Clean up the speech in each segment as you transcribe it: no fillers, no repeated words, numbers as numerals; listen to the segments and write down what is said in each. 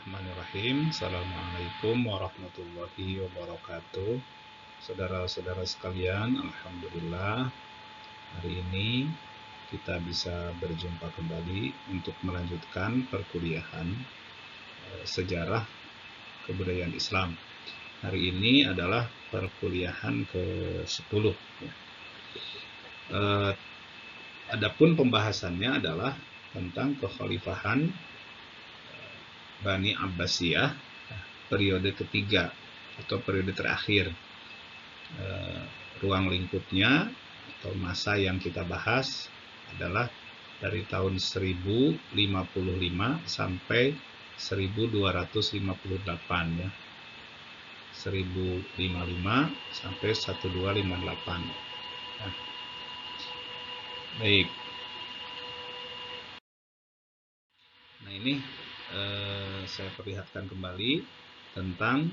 Bismillahirrahmanirrahim. Assalamualaikum warahmatullahi wabarakatuh. Saudara-saudara sekalian, Alhamdulillah hari ini kita bisa berjumpa kembali untuk melanjutkan perkuliahan sejarah kebudayaan Islam. Hari ini adalah perkuliahan ke-10. Adapun pembahasannya adalah tentang kekhalifahan Bani Abbasiyah periode ketiga atau periode terakhir. Ruang lingkupnya atau masa yang kita bahas adalah dari tahun 1055 sampai 1258 ya. 1055 sampai 1258. Nah, baik. Nah, ini saya perlihatkan kembali tentang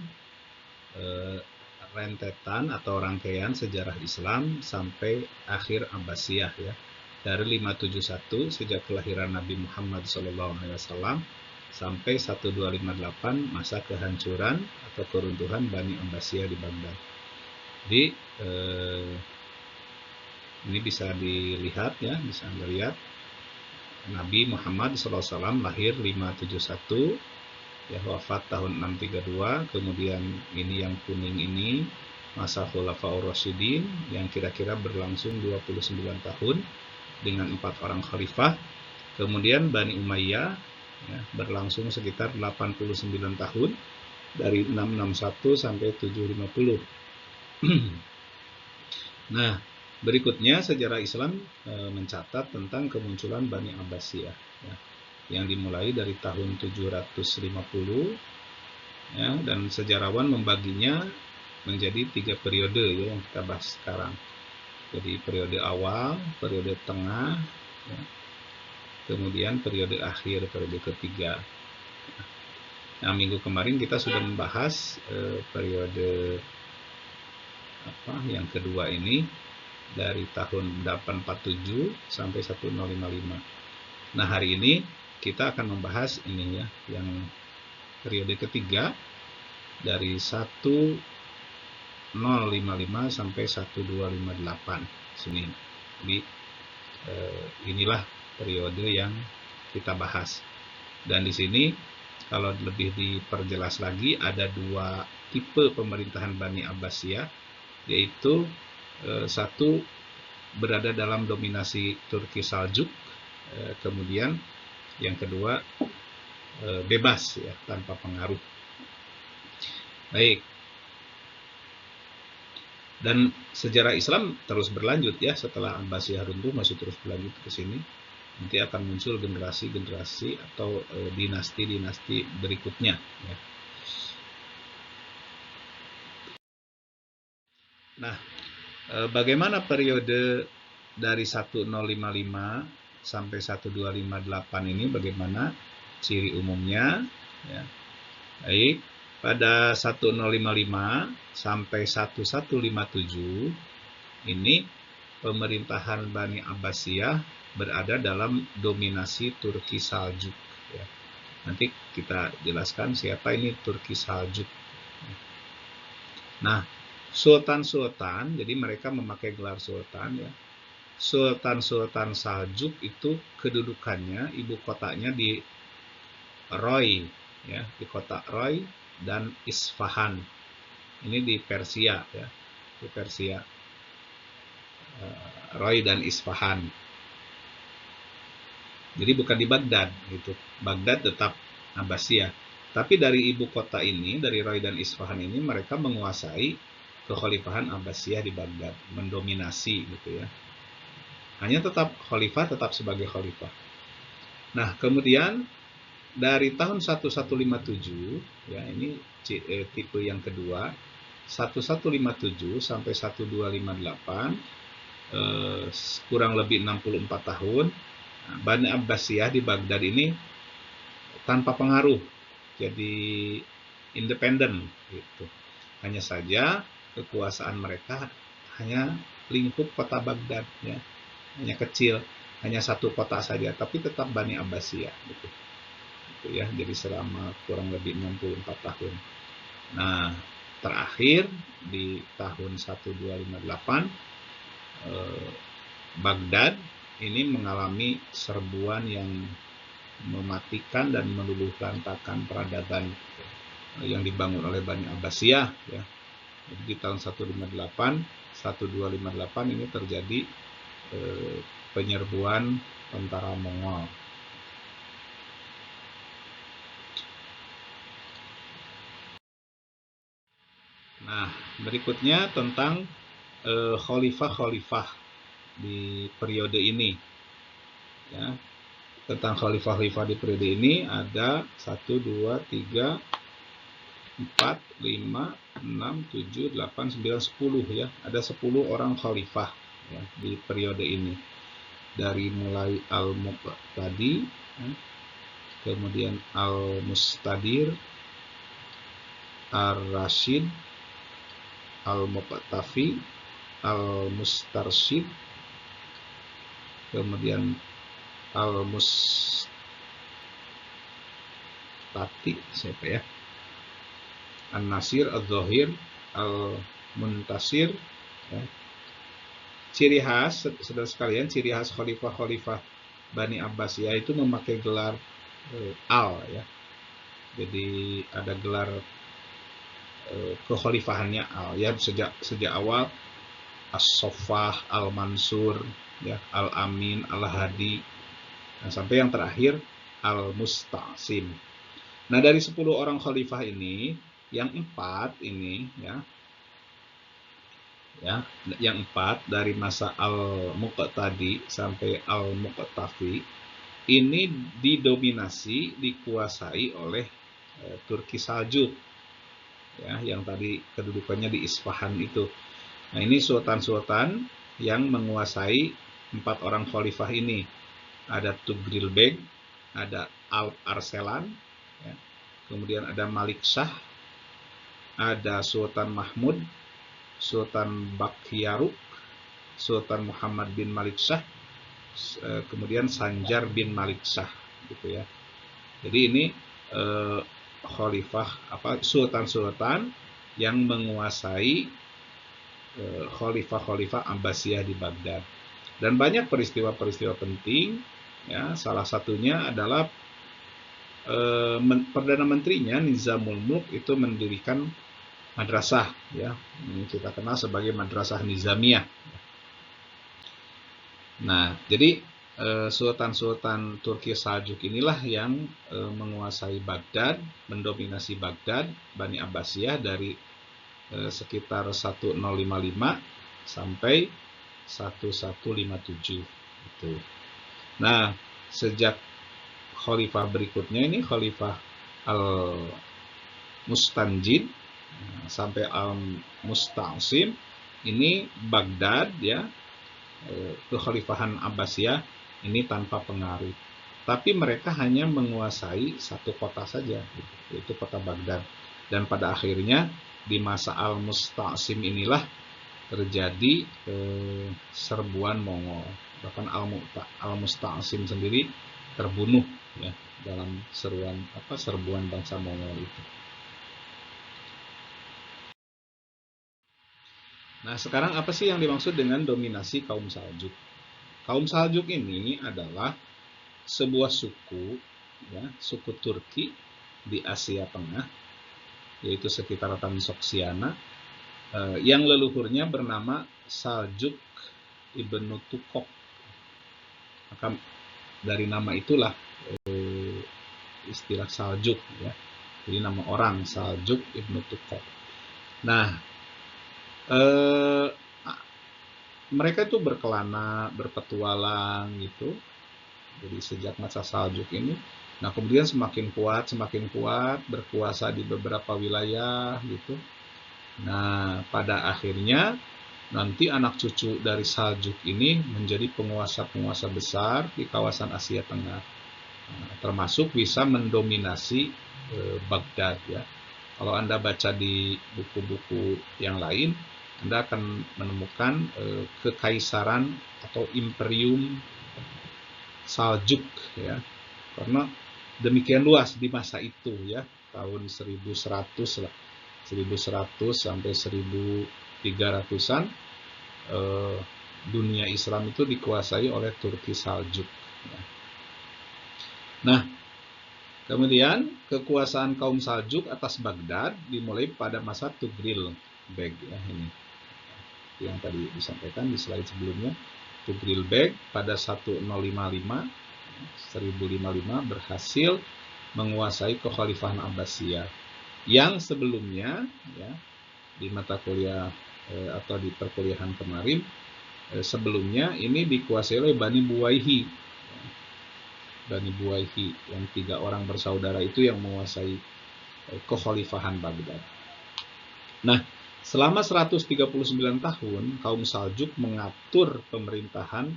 rentetan atau rangkaian sejarah Islam sampai akhir Abbasiyah ya. Dari 571 sejak kelahiran Nabi Muhammad SAW sampai 1258 masa kehancuran atau keruntuhan Bani Abbasiyah di Baghdad. Jadi ini bisa dilihat ya, bisa melihat Nabi Muhammad SAW lahir 571, ya wafat tahun 632. Kemudian ini yang kuning ini masa Khulafaur Rasyidin yang kira-kira berlangsung 29 tahun dengan 4 orang khalifah. Kemudian Bani Umayyah ya, berlangsung sekitar 89 tahun dari 661 sampai 750. Nah, berikutnya sejarah Islam mencatat tentang kemunculan Bani Abbasiyah ya, yang dimulai dari tahun 750 ya, dan sejarawan membaginya menjadi 3 periode ya, yang kita bahas sekarang. Jadi periode awal, periode tengah, ya, kemudian periode akhir, periode ketiga. Nah, minggu kemarin kita sudah membahas periode yang kedua ini dari tahun 847 sampai 1055. Nah, hari ini kita akan membahas ini ya, yang periode ketiga dari 1055 sampai 1258 sini. Jadi inilah periode yang kita bahas. Dan di sini kalau lebih diperjelas lagi ada 2 tipe pemerintahan Bani Abbasiyah, yaitu satu berada dalam dominasi Turki Saljuk, kemudian yang kedua bebas ya, tanpa pengaruh. Baik. Dan sejarah Islam terus berlanjut ya, setelah Abbasiyah runtuh masih terus berlanjut ke sini. Nanti akan muncul generasi-generasi atau dinasti-dinasti berikutnya ya. Nah, bagaimana periode dari 1055 sampai 1258 ini, bagaimana ciri umumnya ya. Baik, pada 1055 sampai 1157 ini pemerintahan Bani Abbasiyah berada dalam dominasi Turki Saljuk ya. Nanti kita jelaskan siapa ini Turki Saljuk. Nah, sultan-sultan, jadi mereka memakai gelar sultan ya. Sultan-sultan Saljuk itu kedudukannya, ibu kotanya di Roy ya, di kota Roy dan Isfahan. Ini di Persia ya, di Persia. Roy dan Isfahan. Jadi bukan di Baghdad gitu. Baghdad tetap Abbasiyah. Tapi dari ibu kota ini, dari Roy dan Isfahan ini, mereka menguasai kekhalifahan Abbasiyah di Baghdad, mendominasi gitu ya. Hanya tetap khalifah, tetap sebagai khalifah. Nah, kemudian dari tahun 1157 ya, ini tipe yang kedua, 1157 sampai 1258, kurang lebih 64 tahun. Bani Abbasiyah di Baghdad ini tanpa pengaruh, jadi independen gitu. Hanya saja kekuasaan mereka hanya lingkup kota Baghdad ya, hanya kecil, hanya satu kota saja, tapi tetap Bani Abbasiyah gitu. gitu ya. Jadi selama kurang lebih 64 tahun. Nah, terakhir di tahun 1258 Baghdad ini mengalami serbuan yang mematikan dan meluluhlantakan peradaban yang dibangun oleh Bani Abbasiyah ya. Jadi di tahun 1258 ini terjadi penyerbuan tentara Mongol. Nah, berikutnya tentang khalifah-khalifah di periode ini. Ya, tentang khalifah-khalifah di periode ini ada 1, 2, 3, 4, 5, 6, 7, 8, 9, 10 ya. Ada 10 orang khalifah ya, di periode ini. Dari mulai Al-Muqtadi, ya, kemudian Al-Mustadir, Ar-Rashid, Al-Muqtafi, Al-Mustarsyid, kemudian Al-Mustati, siapa ya? An-Nasir, Al-Zahir, Al-Muntasir. Ya. Ciri khas, saudara sekalian, ciri khas khalifah-khalifah Bani Abbasiyah itu memakai gelar Al ya. Jadi ada gelar kekhalifahannya Al ya, sejak awal As-Soffah, Al-Mansur, ya, Al-Amin, Al-Hadi, nah, sampai yang terakhir Al-Musta'sim. Nah, dari 10 orang khalifah ini, yang 4 ini ya, yang 4 dari masa Al-Muqtadi sampai Al-Muqtafi ini dikuasai oleh Turki Saljuk ya, yang tadi kedudukannya di Isfahan itu. Nah, ini sultan-sultan yang menguasai 4 orang khalifah ini. Ada Tugril Beg, ada Alp Arselan, ya. Kemudian ada Malik Shah, ada Sultan Mahmud, Sultan Bakhyaruk, Sultan Muhammad bin Malik Shah, kemudian Sanjar bin Malik Shah, gitu ya. Jadi ini khalifah sultan-sultan yang menguasai khalifah-khalifah Abbasiyah di Baghdad. Dan banyak peristiwa-peristiwa penting ya, salah satunya adalah Perdana Menterinya Nizamul Mulk itu mendirikan madrasah ya, ini kita kenal sebagai Madrasah Nizamiyah. Nah, jadi sultan-sultan Turki Saljuk inilah yang menguasai Baghdad, mendominasi Baghdad, Bani Abbasiyah dari sekitar 1055 sampai 1157 gitu. Nah, sejak khalifah berikutnya ini Khalifah Al-Mustanjid sampai Al-Musta'sim, ini Baghdad ya, kekhalifahan Abbasiyah ini tanpa pengaruh. Tapi mereka hanya menguasai satu kota saja, yaitu kota Baghdad. Dan pada akhirnya di masa Al-Musta'sim inilah terjadi serbuan Mongol. Bahkan Al-Musta'sim sendiri terbunuh ya dalam serbuan bangsa Mongol itu. Nah, sekarang apa sih yang dimaksud dengan dominasi kaum Saljuk? Kaum Saljuk ini adalah sebuah suku ya, suku Turki di Asia Tengah, yaitu sekitar Tamsoksiana, yang leluhurnya bernama Saljuk Ibnu Tukok. Maka dari nama itulah istilah Saljuk ya. Jadi nama orang Saljuk Ibnu Tukok. Nah, mereka itu berkelana, berpetualang gitu. Jadi sejak masa Saljuk ini, nah kemudian semakin kuat berkuasa di beberapa wilayah gitu. Nah, pada akhirnya nanti anak cucu dari Saljuk ini menjadi penguasa-penguasa besar di kawasan Asia Tengah. Nah, termasuk bisa mendominasi Baghdad ya. Kalau Anda baca di buku-buku yang lain, Anda akan menemukan kekaisaran atau imperium Saljuk ya. Karena demikian luas di masa itu ya, tahun 1100 lah, 1100 sampai 1300-an dunia Islam itu dikuasai oleh Turki Saljuk. Nah, kemudian kekuasaan kaum Saljuk atas Baghdad dimulai pada masa Tughril Beg ya, ini yang tadi disampaikan di slide sebelumnya. Tughril Beg pada 1055 berhasil menguasai kekhalifahan Abbasiyah yang sebelumnya ya, di mata kuliah atau di perkuliahan kemarin sebelumnya ini dikuasai oleh Bani Buwaihi. Bani Buwaihi yang 3 orang bersaudara itu yang menguasai kekhalifahan Baghdad. Nah, selama 139 tahun kaum Saljuk mengatur pemerintahan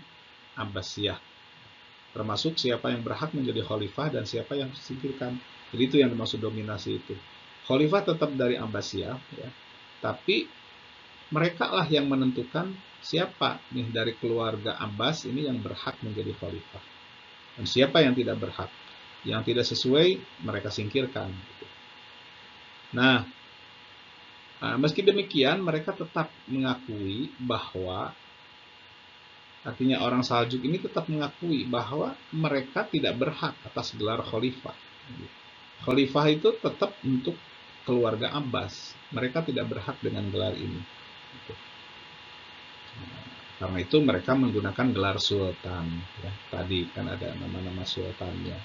Abbasiyah, termasuk siapa yang berhak menjadi khalifah dan siapa yang disingkirkan. Jadi itu yang dimaksud dominasi itu. Khalifah tetap dari Abbasiyah ya, tapi mereka lah yang menentukan siapa nih dari keluarga Abbas ini yang berhak menjadi khalifah. Dan siapa yang tidak berhak, yang tidak sesuai, mereka singkirkan. Nah, meski demikian, mereka tetap mengakui bahwa, artinya orang Saljuk ini tetap mengakui bahwa mereka tidak berhak atas gelar khalifah. Khalifah itu tetap untuk keluarga Abbas, mereka tidak berhak dengan gelar ini. Karena itu mereka menggunakan gelar sultan ya. Tadi kan ada nama-nama sultannya.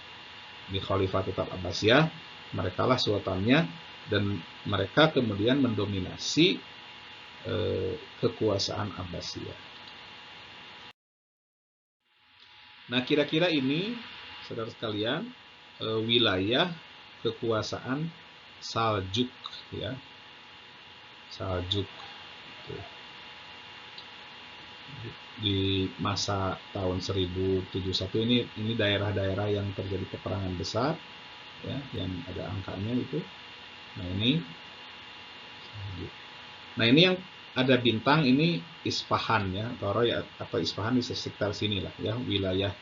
Di khalifah tetap Abbasiyah, mereka lah sultannya, dan mereka kemudian mendominasi kekuasaan Abbasiyah. Nah, kira-kira ini saudara sekalian wilayah kekuasaan Saljuk ya. Saljuk di masa tahun 1071 ini daerah-daerah yang terjadi peperangan besar ya, yang ada angkanya itu. Nah ini yang ada bintang ini Isfahan ya, atau Isfahan di sekitar sini lah ya, wilayah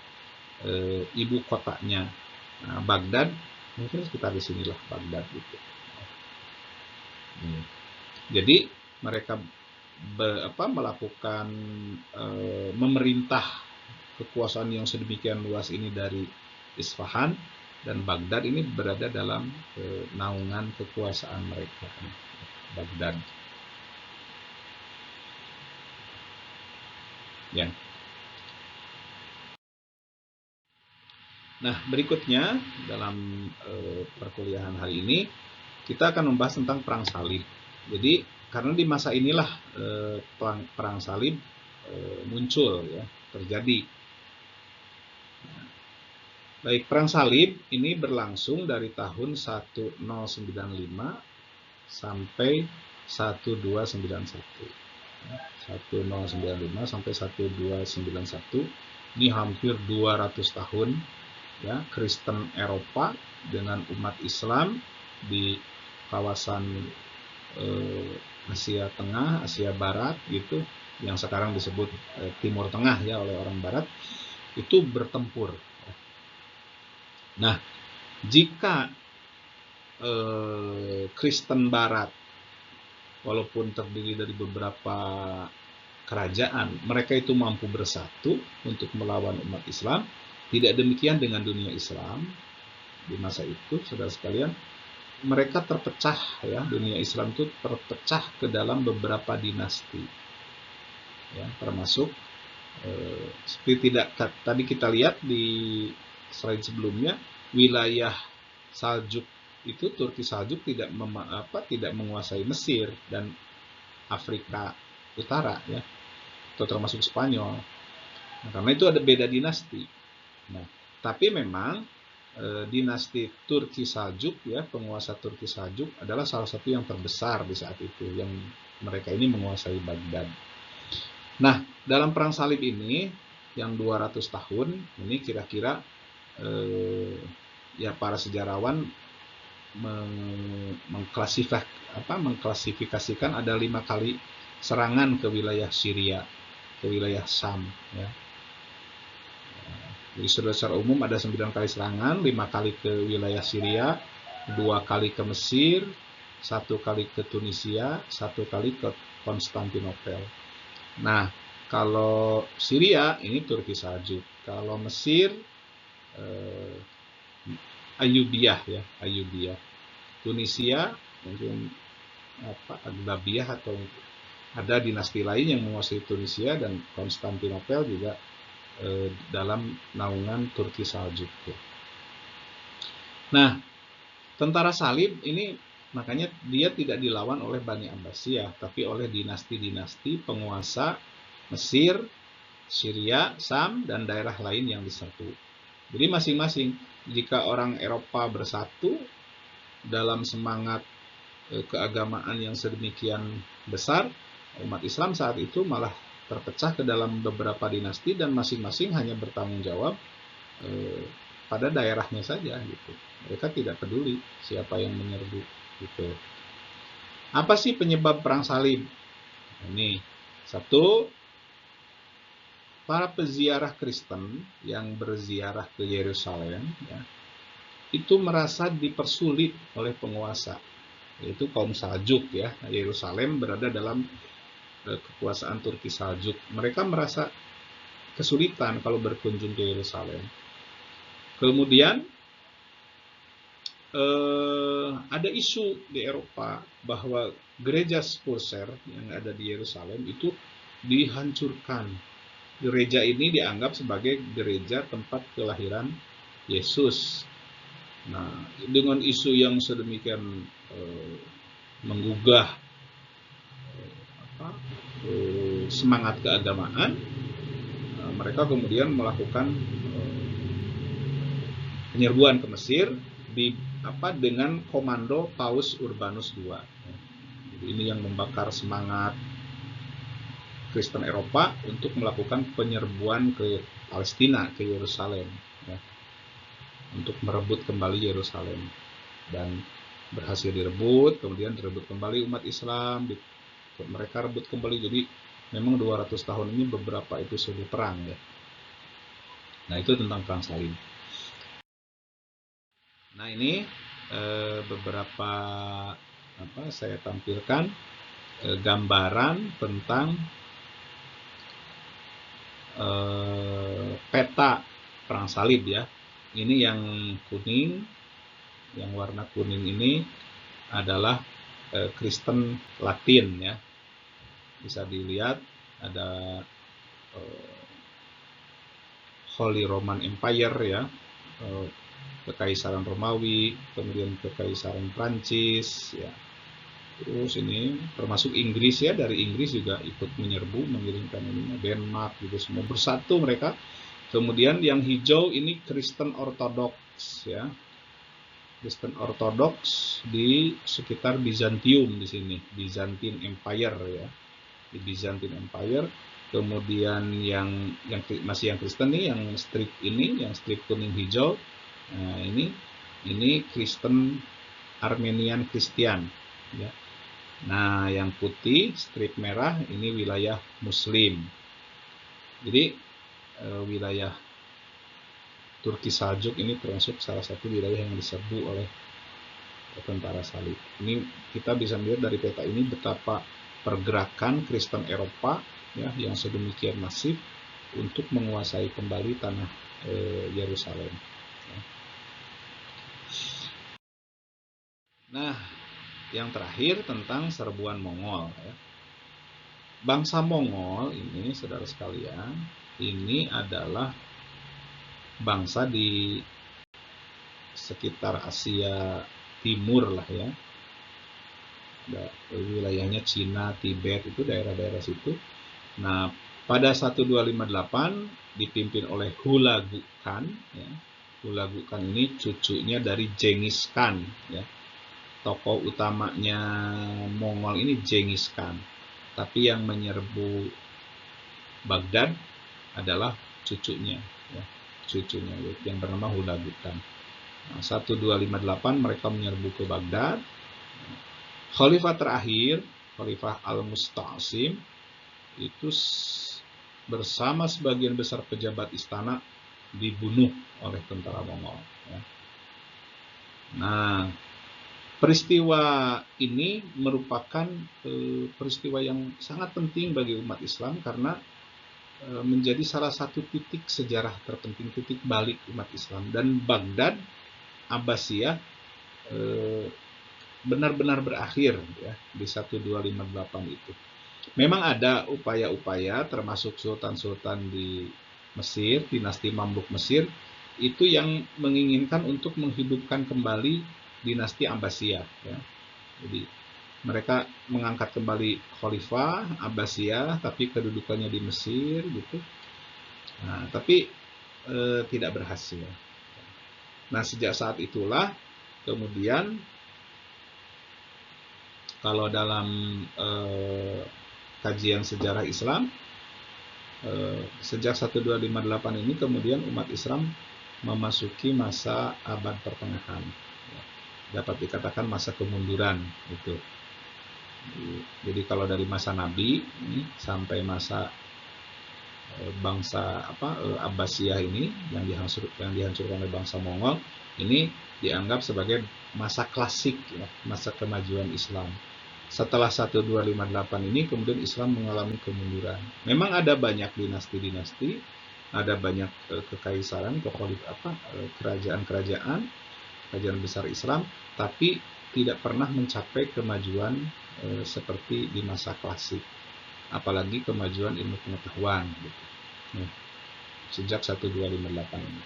ibu kotanya. Nah, Baghdad mungkin sekitar di sinilah Baghdad gitu. Jadi mereka melakukan memerintah kekuasaan yang sedemikian luas ini dari Isfahan, dan Baghdad ini berada dalam naungan kekuasaan mereka. Baghdad. Ya. Nah, berikutnya dalam perkuliahan hari ini kita akan membahas tentang perang salib. Jadi karena di masa inilah perang salib muncul ya, terjadi. Baik, perang salib ini berlangsung dari tahun 1095 sampai 1291. 1095 sampai 1291, ini hampir 200 tahun ya, Kristen Eropa dengan umat Islam di kawasan Asia Tengah, Asia Barat gitu, yang sekarang disebut Timur Tengah ya oleh orang Barat, itu bertempur. Nah, jika Kristen Barat walaupun terdiri dari beberapa kerajaan, mereka itu mampu bersatu untuk melawan umat Islam, tidak demikian dengan dunia Islam di masa itu, saudara sekalian. Mereka terpecah ya, dunia Islam itu terpecah ke dalam beberapa dinasti ya, termasuk seperti tadi kita lihat di slide sebelumnya, wilayah Saljuk itu, Turki Saljuk tidak menguasai Mesir dan Afrika Utara ya, atau termasuk Spanyol. Nah, karena itu ada beda dinasti. Nah, tapi memang dinasti Turki Saljuk ya, penguasa Turki Saljuk adalah salah satu yang terbesar di saat itu, yang mereka ini menguasai Baghdad. Nah, dalam perang salib ini yang 200 tahun ini kira-kira ya para sejarawan mengklasifikasikan ada 5 kali serangan ke wilayah Syria, ke wilayah Syam ya. Jadi secara umum ada 9 kali serangan, 5 kali ke wilayah Syria, 2 kali ke Mesir, 1 kali ke Tunisia, 1 kali ke Konstantinopel. Nah, kalau Syria ini Turki Saljuk. Kalau Mesir Ayyubiyah ya, Ayyubiyah. Tunisia mungkin Aghlabiyah atau ada dinasti lain yang menguasai Tunisia, dan Konstantinopel juga dalam naungan Turki Saljuk. Nah, tentara salib ini makanya dia tidak dilawan oleh Bani Abbasiyah, tapi oleh dinasti-dinasti penguasa Mesir, Syria, Sam, dan daerah lain yang diserbu. Jadi masing-masing, jika orang Eropa bersatu dalam semangat keagamaan yang sedemikian besar, umat Islam saat itu malah terpecah ke dalam beberapa dinasti, dan masing-masing hanya bertanggung jawab pada daerahnya saja gitu. Mereka tidak peduli siapa yang menyerbu gitu. Apa sih penyebab perang salib? Ini satu, para peziarah Kristen yang berziarah ke Yerusalem ya, itu merasa dipersulit oleh penguasa, yaitu kaum Saljuk ya. Yerusalem berada dalam kekuasaan Turki Saljuk. Mereka merasa kesulitan kalau berkunjung ke Yerusalem. Kemudian ada isu di Eropa bahwa gereja Spurser yang ada di Yerusalem itu dihancurkan. Gereja ini dianggap sebagai gereja tempat kelahiran Yesus. Nah, dengan isu yang sedemikian menggugah semangat keagamaan, mereka kemudian melakukan penyerbuan ke Mesir dengan komando Paus Urbanus II. Jadi ini yang membakar semangat Kristen Eropa untuk melakukan penyerbuan ke Palestina, ke Yerusalem, ya, untuk merebut kembali Yerusalem, dan berhasil direbut. Kemudian direbut kembali umat Islam, mereka rebut kembali. Jadi memang 200 tahun ini beberapa episode perang ya. Nah, itu tentang perang salib. Nah, ini beberapa saya tampilkan gambaran tentang peta perang salib ya. Ini yang kuning, yang warna kuning ini adalah Kristen Latin ya. Bisa dilihat ada Holy Roman Empire ya, Kekaisaran Romawi, kemudian Kekaisaran Prancis ya. Terus ini termasuk Inggris ya, dari Inggris juga ikut menyerbu, mengirimkan ini, Denmark juga semua bersatu mereka. Kemudian yang hijau ini Kristen Ortodoks ya. Kristen Ortodoks di sekitar Bizantium di sini, Byzantine Empire ya. Di Byzantine Empire. Kemudian yang masih yang Kristen nih, yang strip ini, yang strip kuning hijau. Nah, ini Kristen Armenian Christian ya. Nah, yang putih strip merah ini wilayah Muslim. Jadi wilayah Turki Saljuk ini termasuk salah satu wilayah yang diserbu oleh tentara salib. Ini kita bisa melihat dari peta ini betapa pergerakan Kristen Eropa ya yang sedemikian masif untuk menguasai kembali tanah Yerusalem. Nah, yang terakhir tentang serbuan Mongol ya. Bangsa Mongol ini, saudara sekalian, ini adalah bangsa di sekitar Asia Timur lah ya. Wilayahnya Cina, Tibet, itu daerah-daerah situ. Nah, pada 1258 dipimpin oleh Hulagu Khan ya. Hulagu Khan ini cucunya dari Genghis Khan ya. Tokoh utamanya Mongol ini Genghis Khan. Tapi yang menyerbu Baghdad adalah cucunya ya. Cucunya yang bernama Hulagu Khan. Nah, 1258 mereka menyerbu ke Baghdad. Khalifah terakhir, Khalifah Al-Musta'sim, itu bersama sebagian besar pejabat istana dibunuh oleh tentara Mongol. Ya. Nah, peristiwa ini merupakan peristiwa yang sangat penting bagi umat Islam karena menjadi salah satu titik sejarah terpenting, titik balik umat Islam. Dan Baghdad Abbasiyah benar-benar berakhir ya di 1258 itu. Memang ada upaya-upaya termasuk sultan-sultan di Mesir, dinasti Mamluk Mesir, itu yang menginginkan untuk menghidupkan kembali dinasti Abbasiyah. Ya. Jadi mereka mengangkat kembali Khalifah Abbasiyah, tapi kedudukannya di Mesir gitu. Nah, tapi tidak berhasil. Nah, sejak saat itulah kemudian kalau dalam kajian sejarah Islam, sejak 1258 ini kemudian umat Islam memasuki masa abad pertengahan. Dapat dikatakan masa kemunduran itu. Jadi kalau dari masa Nabi sampai masa bangsa Abbasiyah ini yang dihancurkan oleh bangsa Mongol, ini dianggap sebagai masa klasik ya, masa kemajuan Islam. Setelah 1258 ini kemudian Islam mengalami kemunduran. Memang ada banyak dinasti-dinasti, ada banyak kekaisaran, kerajaan-kerajaan besar Islam, tapi tidak pernah mencapai kemajuan seperti di masa klasik. Apalagi kemajuan ilmu pengetahuan gitu. Nah, sejak 1258 ini.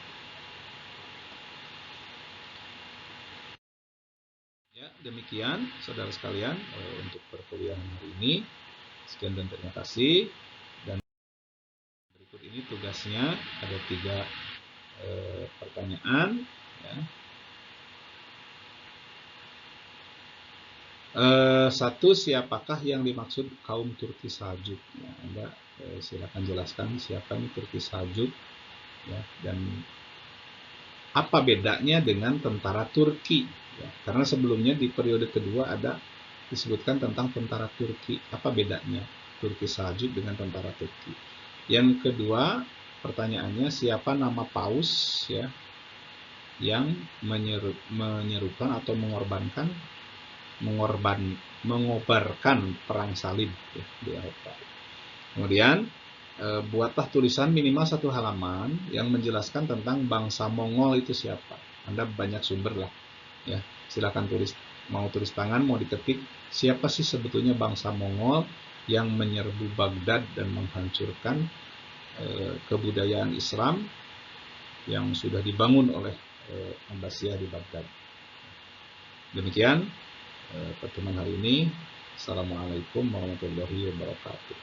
Ya, demikian saudara sekalian untuk perkuliahan hari ini. Sekian dan terima kasih. Dan berikut ini tugasnya ada 3 pertanyaan. Ya. Satu, siapakah yang dimaksud kaum Turki Saljuk? Ya, Anda silakan jelaskan siapa ini Turki Saljuk, ya, dan apa bedanya dengan tentara Turki? Ya, karena sebelumnya di periode kedua ada disebutkan tentang tentara Turki. Apa bedanya Turki Saljuk dengan tentara Turki? Yang kedua, pertanyaannya siapa nama paus ya yang menyerukan atau mengobarkan perang salib ya, di Eropa. Kemudian buatlah tulisan minimal 1 halaman yang menjelaskan tentang bangsa Mongol itu siapa. Anda banyak sumber lah ya, silakan tulis, mau tulis tangan mau diketik, siapa sih sebetulnya bangsa Mongol yang menyerbu Baghdad dan menghancurkan kebudayaan Islam yang sudah dibangun oleh Abbasiyah di Baghdad. Demikian pertemuan hari ini. Assalamualaikum warahmatullahi wabarakatuh.